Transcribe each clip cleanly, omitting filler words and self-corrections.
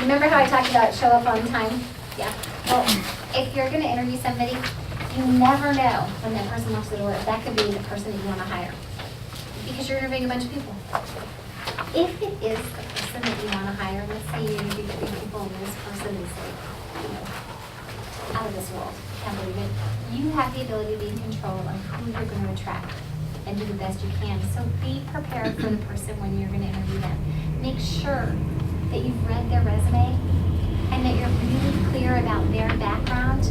Remember how I talked about show up on time? Yeah. Well, if you're going to interview somebody, you never know when that person walks the door. That could be the person that you want to hire because you're interviewing a bunch of people. If it is the person that you want to hire, let's say you interview 3 people and this person is like, out of this world, can't believe it. You have the ability to be in control of who you're going to attract and do the best you can. So be prepared for the person when you're going to interview them. Make sure that you've read their resume and that you're really clear about their background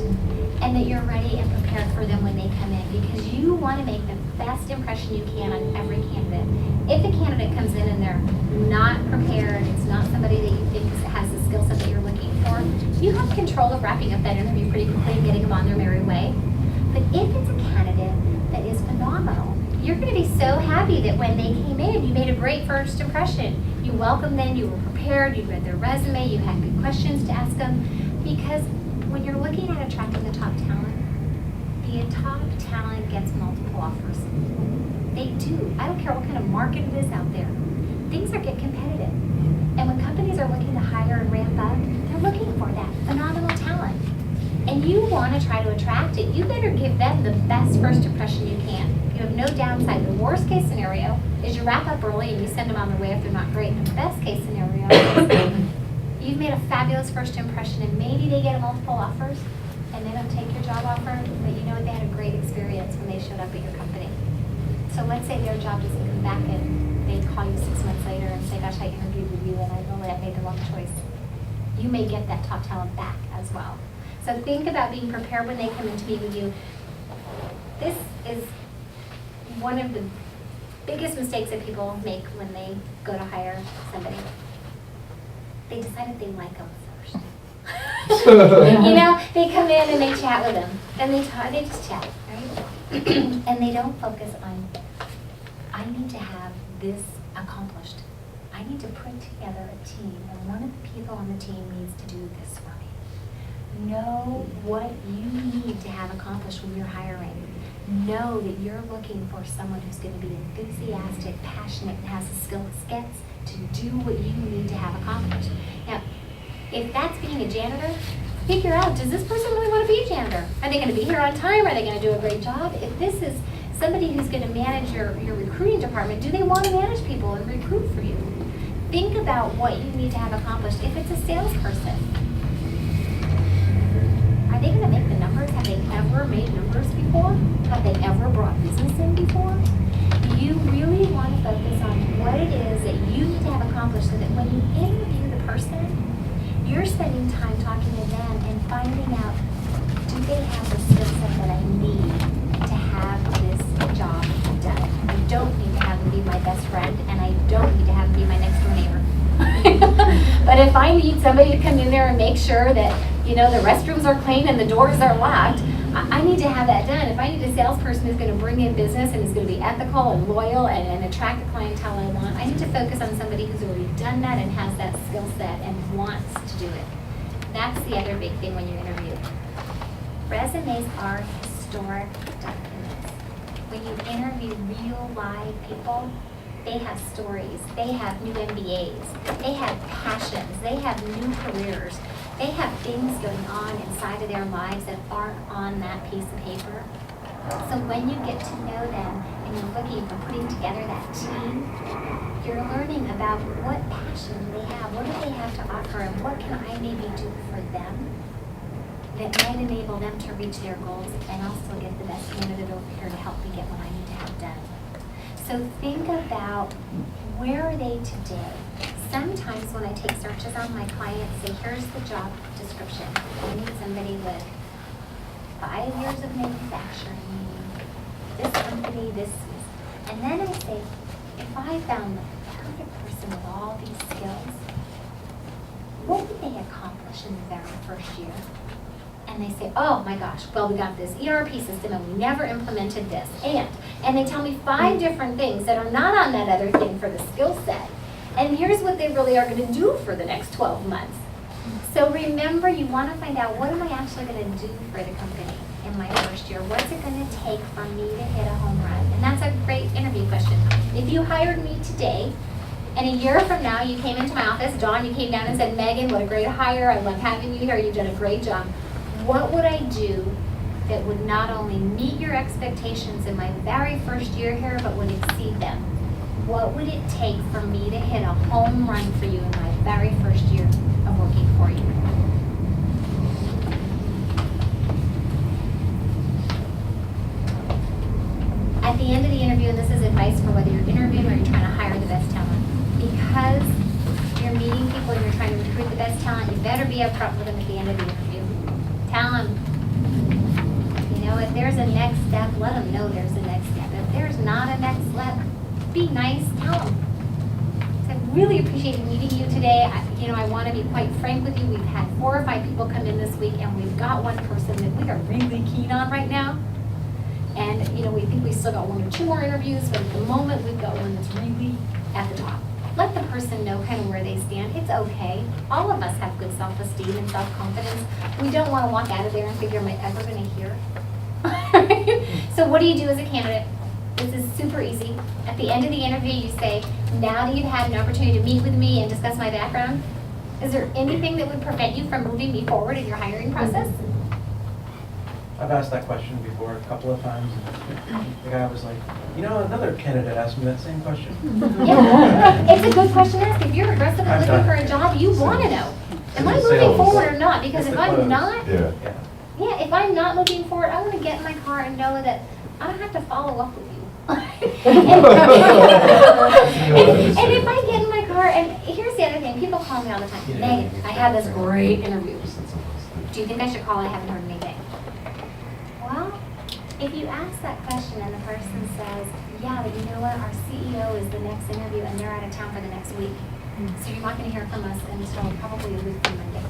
and that you're ready and prepared for them when they come in because you want to make the best impression you can on every candidate. If a candidate comes in and they're not prepared, it's not somebody that you think has the skill set that you're looking for, you have control of wrapping up that interview pretty quickly and getting them on their merry way. But if it's a candidate that is phenomenal, you're going to be so happy that when they came in, you made a great first impression. You welcomed them, you were prepared, you read their resume, you had good questions to ask them. Because when you're looking at attracting the top talent, the top talent gets multiple offers. They do. I don't care what kind of market it is out there. Things get competitive. And when companies are looking to hire and ramp up, they're looking for that phenomenal talent. And you want to try to attract it. You better give them the best first impression you can. You have no downside. The worst case scenario is you wrap up early and you send them on their way if they're not great. The best case scenario is you've made a fabulous first impression and maybe they get multiple offers and they don't take your job offer, but you know they had a great experience when they showed up at your company. So let's say their job doesn't come back and they call you 6 months later and say, gosh, I interviewed with you and I really I made the wrong choice. You may get that top talent back as well. So think about being prepared when they come in to meet with you. This is one of the biggest mistakes that people make when they go to hire somebody. They decide if they like them first. You know, they come in and they chat with them, and they just chat, right? And they don't focus on, I need to have this accomplished. I need to put together a team, and one of the people on the team needs to do this for me. Know what you need to have accomplished when you're hiring. Know that you're looking for someone who's going to be enthusiastic, passionate, and has the skill sets to do what you need to have accomplished. Now, if that's being a janitor, figure out, does this person really want to be a janitor? Are they going to be here on time? Are they going to do a great job? If this is somebody who's going to manage your recruiting department, do they want to manage people and recruit for you? Think about what you need to have accomplished. If it's a salesperson, are they going to make the numbers? Have they ever made numbers before? Have they ever brought business in before? You really want to focus on what it is that you need to have accomplished so that when you interview the person, you're spending time talking to them and finding out, do they have the skill set that I need to have this job done? I don't need to have them be my best friend, and I don't need to have them be my next door neighbor. But if I need somebody to come in there and make sure that, you know, the restrooms are clean and the doors are locked, I need to have that done. If I need a salesperson who's going to bring in business and is going to be ethical and loyal and attract the clientele I want, I need to focus on somebody who's already done that and has that skill set and wants to do it. That's the other big thing when you interview. Resumes are historic documents. When you interview real live people, they have stories, they have new MBAs, they have passions, they have new careers. They have things going on inside of their lives that aren't on that piece of paper. So when you get to know them and you're looking for putting together that team, you're learning about what passion they have, what do they have to offer, and what can I maybe do for them that might enable them to reach their goals and also get the best candidate over here to help me get what I need to have done. So think about, where are they today? Sometimes when I take searches on my clients, say, here's the job description. I need somebody with 5 years of manufacturing, this company, this. And then I say, if I found the perfect person with all these skills, what would they accomplish in the very first year? And they say, oh my gosh, well, we got this ERP system and we never implemented this. And they tell me 5 different things that are not on that other thing for the skill set. And here's what they really are going to do for the next 12 months. So remember, you want to find out, what am I actually going to do for the company in my first year? What's it going to take for me to hit a home run? And that's a great interview question. If you hired me today, and a year from now, you came into my office, Dawn, you came down and said, Megan, what a great hire, I love having you here, you've done a great job. What would I do that would not only meet your expectations in my very first year here, but would exceed them? What would it take for me to hit a home run for you in my very first year of working for you? At the end of the interview, and this is advice for whether you're interviewing or you're trying to hire the best talent, because you're meeting people and you're trying to recruit the best talent, you better be upfront with them at the end of the interview. Tell them, you know, if there's a next step, let them know there's a next step. If there's not a next step, be nice, tell them. So I really appreciated meeting you today. I want to be quite frank with you. We've had 4 or 5 people come in this week, and we've got one person that we are really keen on right now. And, we think we still got 1 or 2 more interviews, but at the moment, we've got one that's really at the top. Let the person know kind of where they stand. It's okay. All of us have good self-esteem and self-confidence. We don't want to walk out of there and figure, am I ever going to hear? So what do you do as a candidate? This is super easy. At the end of the interview, you say, now that you've had an opportunity to meet with me and discuss my background, is there anything that would prevent you from moving me forward in your hiring process? I've asked that question before a couple of times. The guy was like, another candidate asked me that same question. Yeah, it's a good question to ask. If you're aggressively looking for a job, you want to know, am I moving forward or not? Because if I'm not, if I'm not moving forward, I want to get in my car and know that I don't have to follow up with you. and if I get in my car, and here's the other thing, people call me all the time, Megan, I had this great interview. Do you think I should call? I haven't heard anything. Well, if you ask that question and the person says, yeah, but you know what, our CEO is the next interview and they're out of town for the next week. So you're not going to hear from us until probably a week from Monday.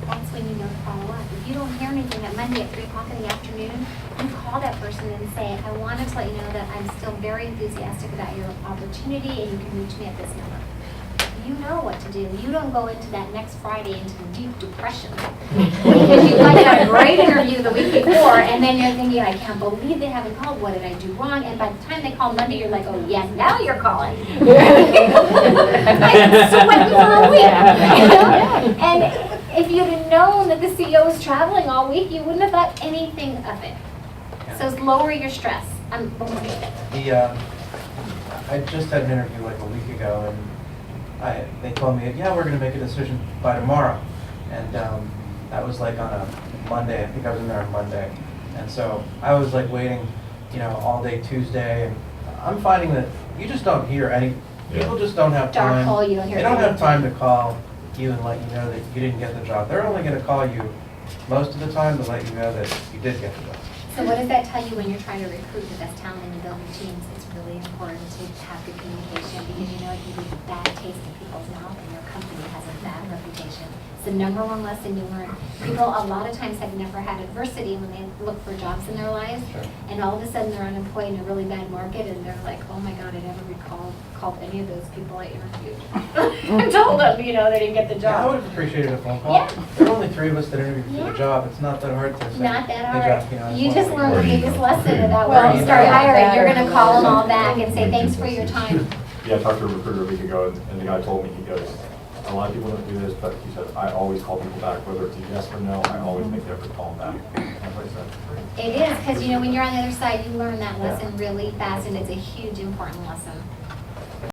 That's when you know to follow up. If you don't hear anything at Monday at 3 o'clock in the afternoon, you call that person and say, I wanted to let you know that I'm still very enthusiastic about your opportunity and you can reach me at this number. You know what to do. You don't go into that next Friday into deep depression because you had a great interview the week before, and then you're thinking, I can't believe they haven't called. What did I do wrong? And by the time they call Monday, you're like, oh yes, now you're calling. I've been sweating for a week. And if you'd have known that the CEO was traveling all week, you wouldn't have thought anything of it. So lower your stress. I just had an interview like a week ago, and they told me, yeah, we're going to make a decision by tomorrow. And that was like on a Monday. I think I was in there on Monday. And so I was like waiting, all day Tuesday. And I'm finding that you just don't hear any, people just don't have time. They don't have time to call you and let you know that you didn't get the job. They're only going to call you most of the time to let you know that you did get the job. So what does that tell you when you're trying to recruit the best talent and you build your teams? It's really important to have good communication because it can leave a bad taste in people's mouth and your company has a bad reputation. It's the number 1 lesson you learn. People a lot of times have never had adversity when they look for jobs in their lives, and all of a sudden they're unemployed in a really bad market and they're like, oh my God, I never called any of those people I interviewed. I told them, they didn't get the job. Yeah, I would have appreciated a phone call. Yeah. There are only 3 of us that interviewed for the job. It's not that hard to say. Not that hard. You just learned the biggest lesson about when you start hiring. You're going to call them all back and say, thanks for your time. Yeah, I talked to a recruiter a week ago, and the guy told me, he goes, a lot of people don't do this, but he said, I always call people back, whether it's a yes or no, I always make the effort to call them back. That's what I said. It is, because when you're on the other side, you learn that lesson really fast, and it's a huge, important lesson.